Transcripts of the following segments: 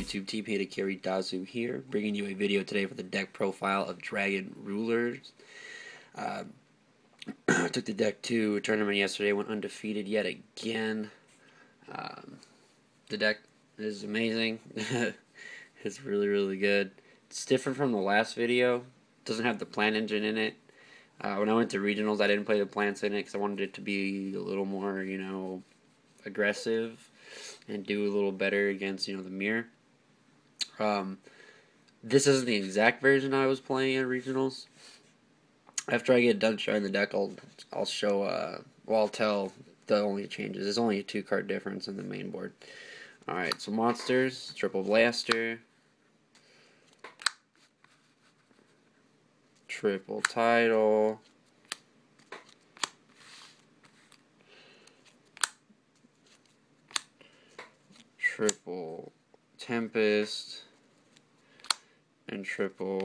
YouTube? TP to Kiridazu here, bringing you a video today for the deck profile of Dragon Rulers. I took the deck to a tournament yesterday, went undefeated yet again. The deck is amazing. It's really good. It's different from the last video. It doesn't have the plant engine in it. When I went to regionals, I didn't play the plants in it because I wanted it to be a little more, aggressive and do a little better against, the mirror. This isn't the exact version I was playing at regionals. After I get done showing the deck, I'll show, I'll tell the only changes. There's only a 2-card difference in the main board. Alright, so monsters, triple blaster, triple tidal, triple tempest, and triple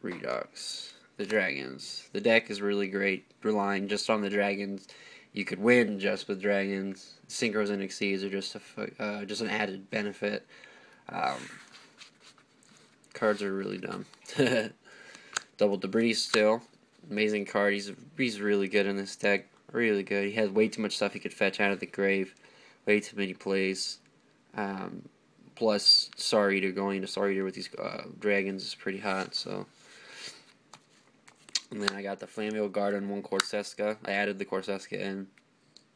redux. The dragons. The deck is really great, relying just on the dragons. You could win just with dragons. Synchros and Exceeds are just an added benefit. Cards are really dumb. Double Debris still. Amazing card. He's really good in this deck. Really good. He has way too much stuff he could fetch out of the grave. Way too many plays. Plus, going to Star Eater with these dragons is pretty hot, so. And then I got the Flameveil Guard and 1 Corseska. I added the Corseska in.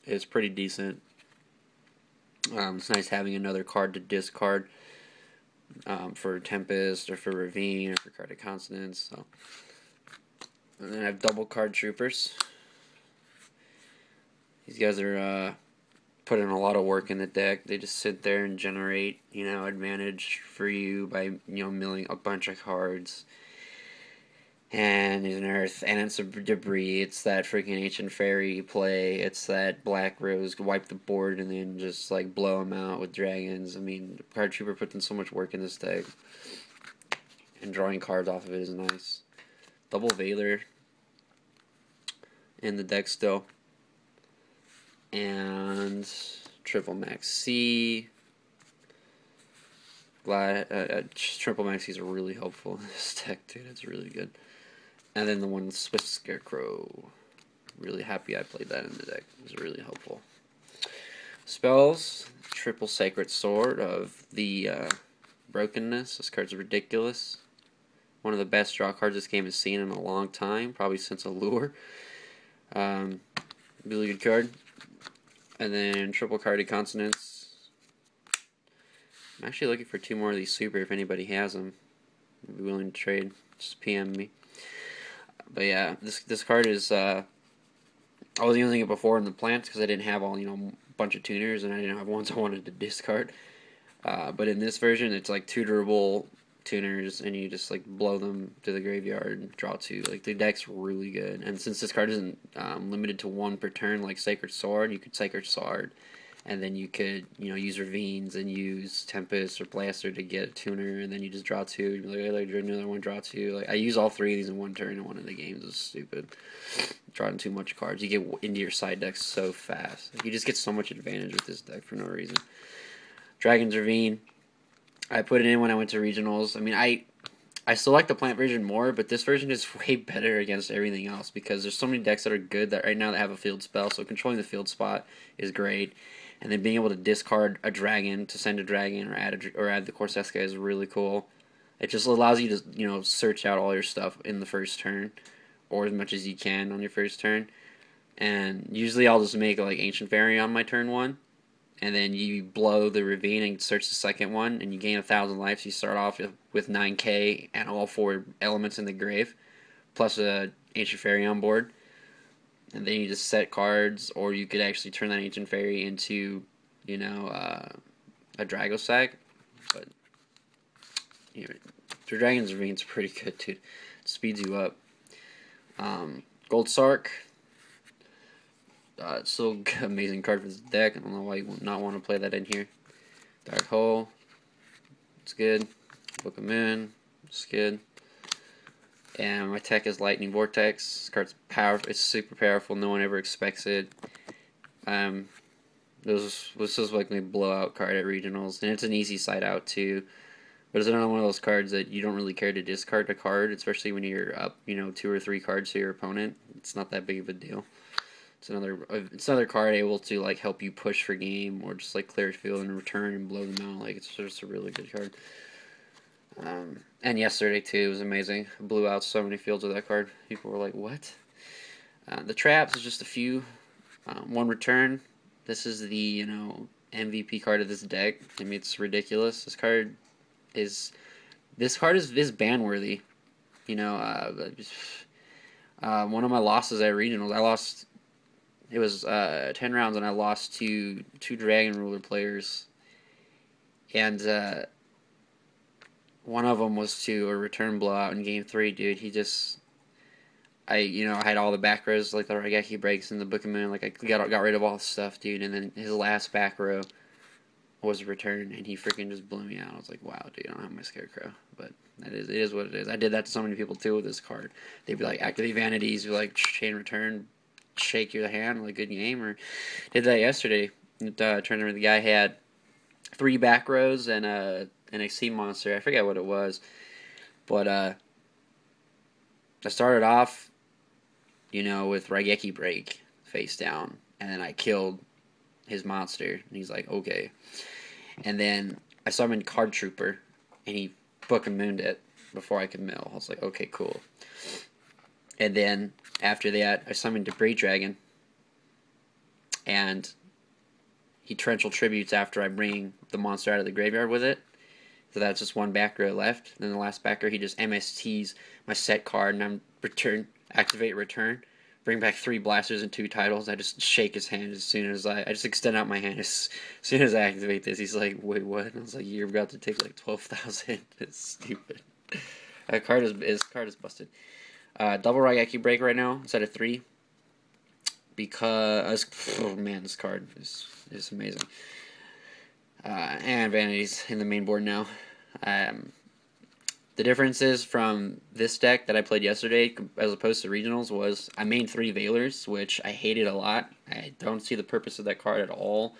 It's pretty decent. It's nice having another card to discard for Tempest or for Ravine or for Carded Consonance. So. And then I have double card Troopers. These guys are putting a lot of work in the deck. They just sit there and generate, advantage for you by, milling a bunch of cards. And it's an Earth, and it's a Debris. It's that freaking Ancient Fairy play. It's that Black Rose, wipe the board and then just, blow them out with dragons. I mean, Card Trooper puts in so much work in this deck. And drawing cards off of it is nice. Double Veiler in the deck still. And triple Maxi. Triple Maxis are really helpful in this deck, dude. It's really good. And then the one Swift Scarecrow. Really happy I played that in the deck. It was really helpful. Spells. Triple Sacred Sword of the Brokenness. This card's ridiculous. One of the best draw cards this game has seen in a long time. Probably since Allure. Really good card. And then triple Carded Consonance. I'm actually looking for 2 more of these super if anybody has them. I'd be willing to trade. Just PM me. But yeah, this card is, I was using it before in the plants because I didn't have all, a bunch of tuners and I didn't have ones I wanted to discard. But in this version, it's 2 durable tuners and you just blow them to the graveyard and draw 2. The deck's really good. And since this card isn't limited to 1 per turn like Sacred Sword, you could Sacred Sword. And then you could, use Ravines and use Tempest or Blaster to get a tuner, and then you just draw 2. You'd be like, another one, draw 2. I use all 3 of these in 1 turn in one of the games. It's stupid. Drawing too much cards. You get into your side deck so fast. You just get so much advantage with this deck for no reason. Dragon's Ravine. I put it in when I went to regionals. I mean, I still like the plant version more, but this version is way better against everything else because there's so many decks that are good that right now that have a field spell. So controlling the field spot is great. And then being able to discard a dragon to send a dragon or add the Corseska is really cool. It just allows you to search out all your stuff in the first turn, or as much as you can on your first turn. And usually I'll just make Ancient Fairy on my turn 1, and then you blow the Ravine and search the second one, and you gain 1,000 life. So you start off with 9k and all 4 elements in the grave, plus a Ancient Fairy on board. And then you just set cards, or you could actually turn that Ancient Fairy into, a Dragossack. But, the Dragon's Ravine's pretty good, dude. It speeds you up. Gold Sark. It's still an amazing card for this deck. I don't know why you would not want to play that in here. Dark Hole. It's good. Book of Moon. It's good. And my tech is Lightning Vortex. This card's powerful. It's super powerful. No one ever expects it. This was like my blowout card at regionals, and it's an easy side out too. But it's another one of those cards that you don't really care to discard a card, especially when you're up, 2 or 3 cards to your opponent. It's not that big of a deal. It's another card able to like help you push for game or just like clear field and return and blow them out. Like it's just a really good card. And yesterday too was amazing. I blew out so many fields with that card. People were like, "What?" The traps is just a few. One return. This is the MVP card of this deck. I mean, it's ridiculous. This card is ban worthy. One of my losses at regionals, I lost. It was 10 rounds, and I lost to 2 Dragon Ruler players, and one of them was to a return blowout in game 3. Dude, I had all the back rows, like the Raigeki breaks and the Book of Moon, like I got rid of all the stuff, dude, and then his last back row was a return, and he freaking just blew me out. I was like, wow, dude, I don't have my Scarecrow, but it is what it is. I did that to so many people too with this card. They'd be like, activate Vanities, be like, chain return, shake your hand, like good game, or did that yesterday. Tournament, the guy had 3 back rows and an Exceed monster. I forget what it was, but I started off, with Raigeki break face down, and then I killed his monster, and he's like, okay. And then I summoned Card Trooper, and he Book and Mooned it before I could mill. I was like, okay, cool. And then after that, I summoned Debris Dragon, and he Torrential Tributes after I bring the monster out of the graveyard with it. So that's just 1 back row left. And then the last back row, he just MSTs my set card, and I'm activate return, bring back 3 blasters and 2 titles. I just shake his hand as soon as I just extend out my hand as soon as I activate this. He's like, wait, what? And I was like, you're about to take like 12,000. It's stupid. His card is busted. Double Raigeki break right now instead of 3. Because, oh man, this card is amazing. And Vanities in the main board now. The differences from this deck that I played yesterday as opposed to regionals was I mained 3 Veilers, which I hated a lot. I don't see the purpose of that card at all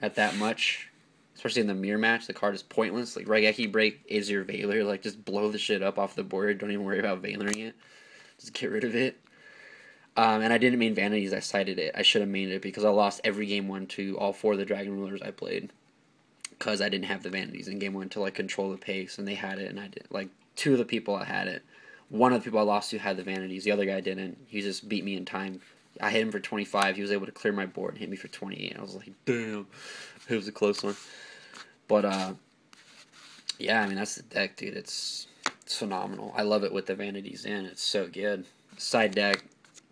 at that much. Especially in the mirror match, the card is pointless. Like, Raigeki break is your Veiler. Like, just blow the shit up off the board. Don't even worry about Veilering it. Just get rid of it. And I didn't main Vanities. I cited it. I should have mained it because I lost every game 1 to all 4 of the Dragon Rulers I played. Because I didn't have the Vanities in game 1 to like control the pace, and they had it, and I did. Like 2 of the people I had it. One of the people I lost to had the Vanities. The other guy didn't. He just beat me in time. I hit him for 25. He was able to clear my board and hit me for 28. I was like, damn, it was a close one. But yeah, I mean that's the deck, dude. It's phenomenal. I love it with the Vanities in. It's so good. Side deck,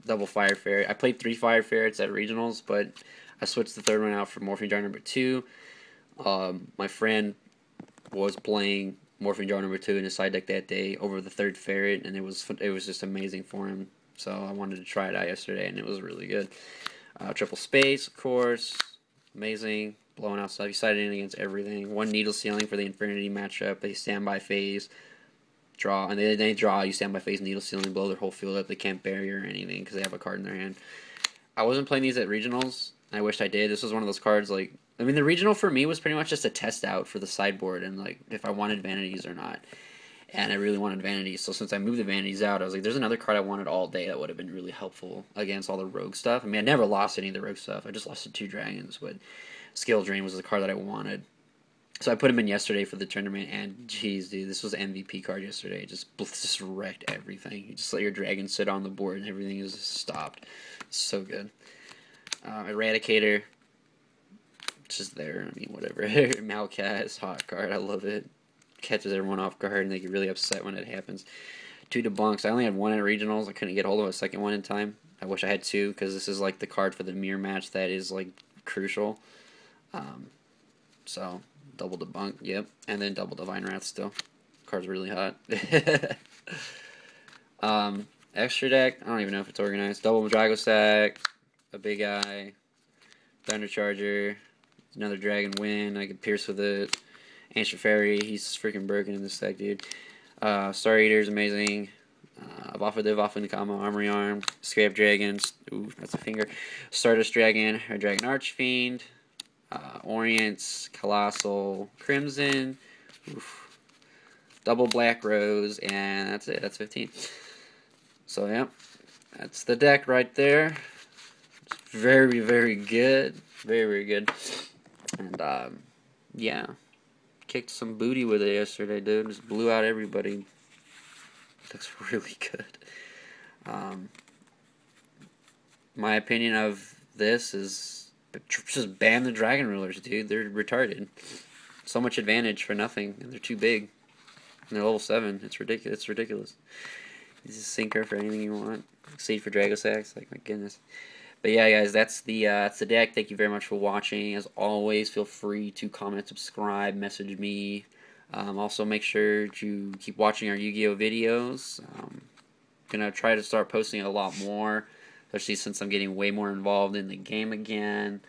double Fire Ferret. I played 3 Fire Ferrets at regionals, but I switched the 3rd one out for Morphing Jar number 2. My friend was playing Morphing Jar number 2 in his side deck that day over the 3rd Ferret, and it was just amazing for him. So I wanted to try it out yesterday, and it was really good. Triple Space, of course, amazing, blowing out stuff. You sided in against everything. 1 Needle Sealing for the Infinity matchup. They standby phase, draw, and they draw. You standby phase, Needle Sealing, blow their whole field up. They can't barrier or anything because they have a card in their hand. I wasn't playing these at regionals. I wished I did. This was one of those cards like. I mean, the regional for me was pretty much just a test out for the sideboard and, like, if I wanted Vanities or not. And I really wanted Vanities, so since I moved the Vanities out, I was like, there's another card I wanted all day that would have been really helpful against all the rogue stuff. I mean, I never lost any of the rogue stuff. I just lost to 2 dragons, but Skill Drain was the card that I wanted. So I put him in yesterday for the tournament, and jeez, dude, this was an MVP card yesterday. Just wrecked everything. You just let your dragon sit on the board, and everything is stopped. It's so good. Eradicator. Just there. I mean, whatever. Malcat is hot card. I love it. Catches everyone off guard, and they get really upset when it happens. 2 Debunks. I only had 1 at regionals. I couldn't get hold of a second one in time. I wish I had 2 because this is like the card for the mirror match that is like crucial. So double Debunk. Yep, and then double Divine Wrath still. Card's really hot. Extra deck. I don't even know if it's organized. Double Dragossack. A big eye. Thunder Charger. Another Dragon Win. I could Pierce with it. Ancient Fairy. He's freaking broken in this deck, dude. Star Eater is amazing. Vafa Nakama. Armory Arm. Scrap Dragons. Ooh, that's a finger. Stardust Dragon. Or Dragon Archfiend. Orient, Colossal, Crimson, oof, double Black Rose, and that's it. That's 15. So, yeah, that's the deck right there. It's very, very good. Very, very good. And, yeah, kicked some booty with it yesterday, dude. Just blew out everybody. Looks really good. My opinion of this is just ban the Dragon Rulers, dude. They're retarded. So much advantage for nothing, and they're too big. And they're level 7. It's ridiculous. It's ridiculous. Use a Sinker for anything you want. Seed for Dragosax. Like, my goodness. But yeah, guys, that's the deck. Thank you very much for watching. As always, feel free to comment, subscribe, message me. Also, make sure to keep watching our Yu-Gi-Oh videos. Gonna try to start posting a lot more, especially since I'm getting way more involved in the game again.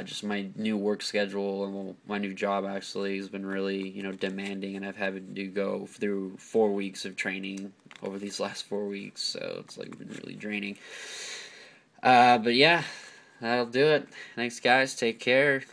Just my new work schedule and my new job actually has been really, demanding, and I've had to go through 4 weeks of training over these last 4 weeks, so it's like been really draining. But yeah, that'll do it. Thanks, guys. Take care.